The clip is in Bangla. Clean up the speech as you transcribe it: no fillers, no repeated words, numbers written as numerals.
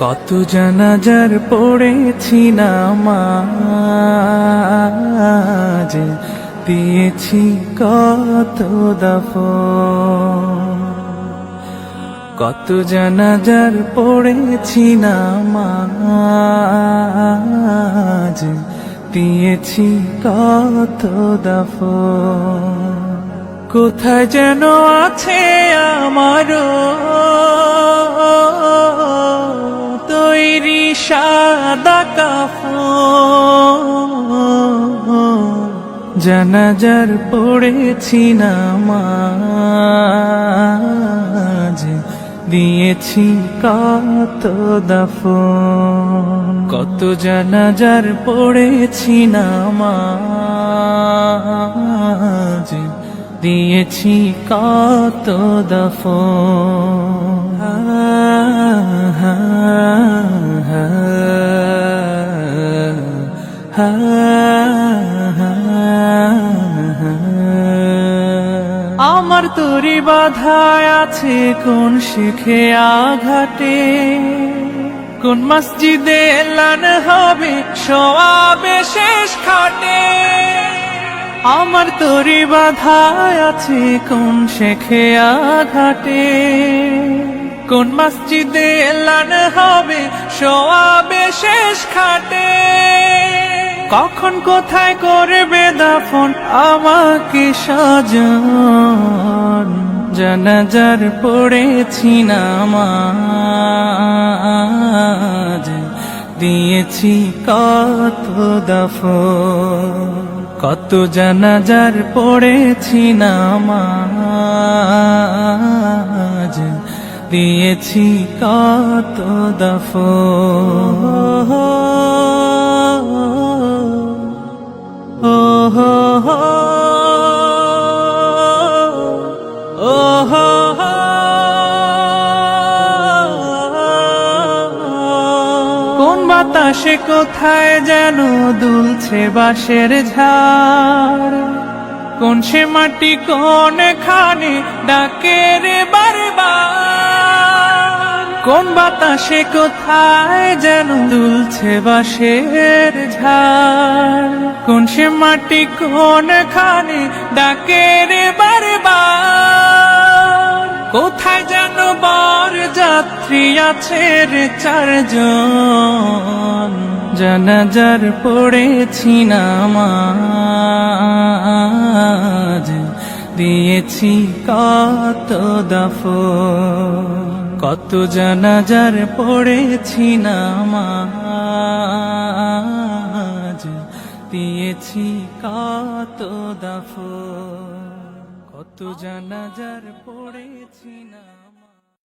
কত জানাজার পড়েছি নামাজ, দিয়েছি কত দাফন। কত জানাজার পড়েছি নামাজ, দিয়েছি কত দাফন। কোথায় যেন আছে আমারও তৈরি সাদা কাফন। জানাজার পড়েছি নামাজ, দিয়েছি কত দাফন। কত জানাজার পড়েছি নামাজ, দিয়েছি কত দাফন। আমার তরি বাধায় আছে কোন শিখে আঘাটে, কোন মসজিদে এলান হবে সওয়াবে শেষ খাটে। আমার তরি বাধায় আছে কোন শেখে আঘাটে, কোন মসজিদে এলান হবে সওয়াবে শেষ খাটে। কখন কোথায় করবে দাফন আমাকে সাজান। জানাজার পড়েছি নামাজ, দিয়েছি কত দাফন। কত জানাজার পড়েছি নামাজ, দিয়েছি কত দাফন। কোন বাতাসে কোথায় যেন দুলছে বাঁশের ঝাড়, কোন সে মাটি কোন খানে ডাকে রে বারবার। কোন বাতাসে কোথায় যেন দুলছে বাঁশের ঝাড়, কোন সে মাটি কোন খানে ডাকে রে বারবার। কোথায় যেন বর যাত্রী আছে রে চারজন। জানাজার পড়েছি নামাজ, দিয়েছি কত দাফন। কত জানাজার পড়েছি নামাজ, দিয়েছি কত দাফন। কত জানাজার পড়েছি না।